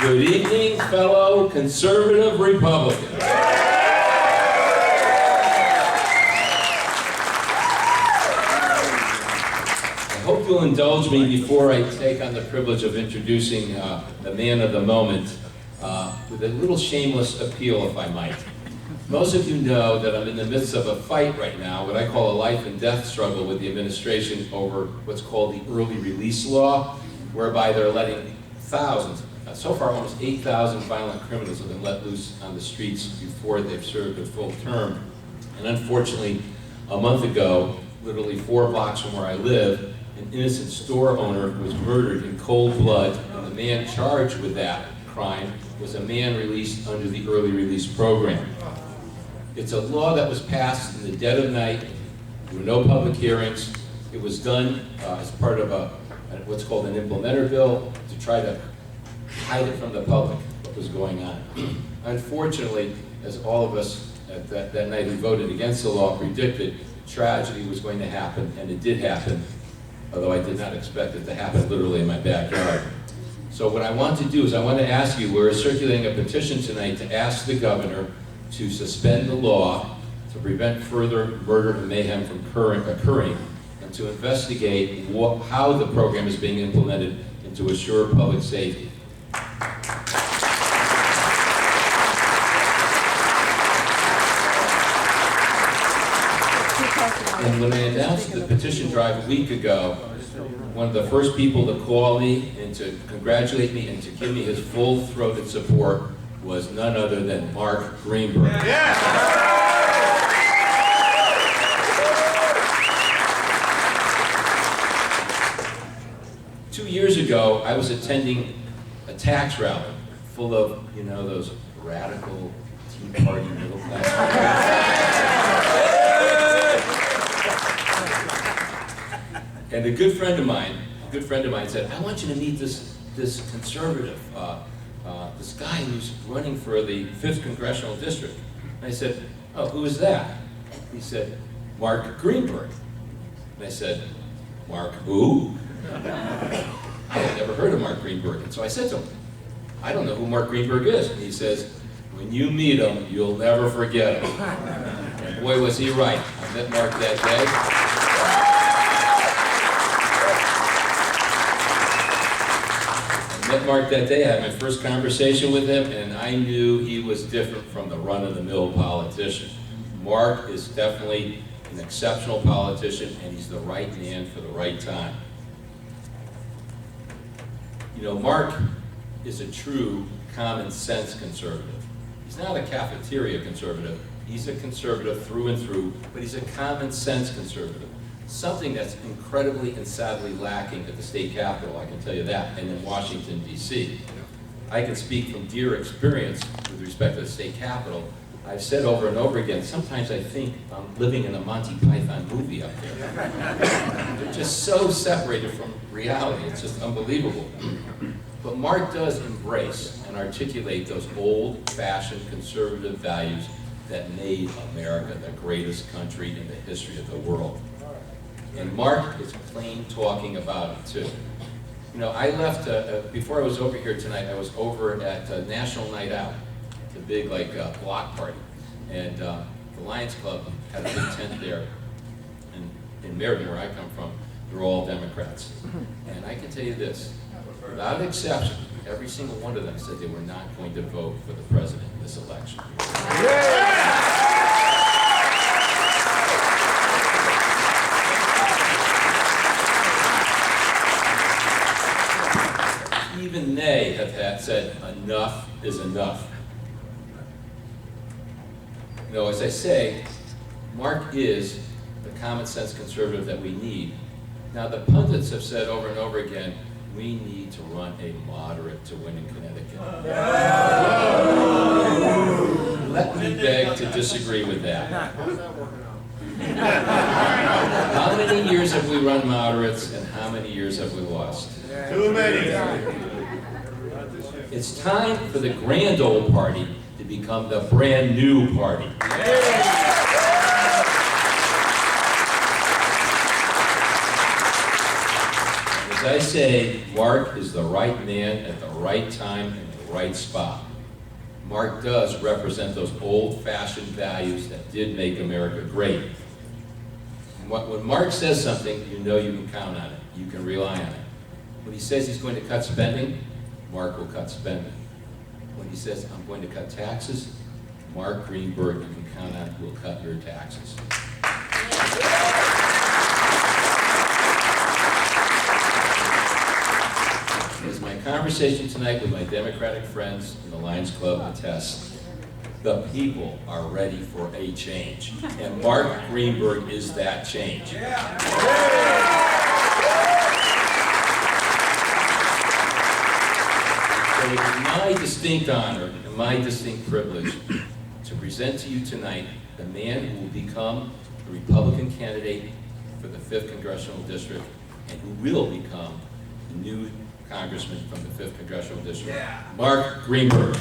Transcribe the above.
Good evening, fellow conservative Republicans. I hope you'll indulge me before I take on the privilege of introducing the man of the moment with a little shameless appeal, if I might. Most of you know that I'm in the midst of a fight right now, what I call a life and death struggle with the administration over what's called the early release law, whereby they're letting thousands, so far almost 8,000 violent criminals have been let loose on the streets before they've served a full term. And unfortunately, a month ago, literally 4 blocks from where I live, an innocent store owner was murdered in cold blood, and the man charged with that crime was a man released under the early release program. It's a law that was passed in the dead of night. There were no public hearings. It was done as part of what's called an implementer bill to try to hide it from the public, what was going on. Unfortunately, as all of us at that night who voted against the law predicted, tragedy was going to happen, and it did happen, although I did not expect it to happen literally in my backyard. So what I want to do is I want to ask you, we're circulating a petition tonight to ask the governor to suspend the law to prevent further murder and mayhem from occurring, and to investigate how the program is being implemented and to assure public safety. And when I announced the petition drive a week ago, one of the first people to call me and to congratulate me and to give me his full-throated support was none other than Mark Greenberg. Yeah. 2 years ago, I was attending a tax rally full of, you know, those radical Tea Party middle class. And a good friend of mine said, I want you to meet this conservative, this guy who's running for the 5th Congressional District. And I said, oh, who is that? He said, Mark Greenberg. And I said, Mark who? I had never heard of Mark Greenberg. And so I said to him, I don't know who Mark Greenberg is. And he says, when you meet him, you'll never forget him. And boy, was he right. I met Mark that day. I met Mark that day. I had my first conversation with him, and I knew he was different from the run-of-the-mill politician. Mark is definitely an exceptional politician, and he's the right man for the right time. You know, Mark is a true common sense conservative. He's not a cafeteria conservative. He's a conservative through and through, but he's a common sense conservative. Something that's incredibly and sadly lacking at the state capitol, I can tell you that, and in Washington, D.C. I can speak from dear experience with respect to the state capitol. I've said over and over again, sometimes I think I'm living in a Monty Python movie up there. They're just so separated from reality. It's just unbelievable. But Mark does embrace and articulate those old-fashioned conservative values that made America the greatest country in the history of the world. And Mark is plain talking about it too. You know, I left, before I was over here tonight, I was over at National Night Out, the big block party. And the Lions Club had a big tent there. And in Meriden, where I come from, they're all Democrats. And I can tell you this, without exception, every single one of them said they were not going to vote for the president in this election. Even they have said enough is enough. You know, as I say, Mark is the common sense conservative that we need. Now, the pundits have said over and over again, we need to run a moderate to win in Connecticut. Let me beg to disagree with that. How many years have we run moderates and how many years have we lost? Too many. It's time for the grand old party to become the brand new party. As I say, Mark is the right man at the right time in the right spot. Mark does represent those old-fashioned values that did make America great. And when Mark says something, you know you can count on it. You can rely on it. When he says he's going to cut spending, Mark will cut spending. When he says, I'm going to cut taxes, Mark Greenberg, you can count on, will cut your taxes. As my conversation tonight with my Democratic friends in the Lions Club attests, the people are ready for a change. And Mark Greenberg is that change. So it is my distinct honor and my distinct privilege to present to you tonight the man who will become the Republican candidate for the 5th Congressional District and who will become the new Congressman from the 5th Congressional District, Mark Greenberg.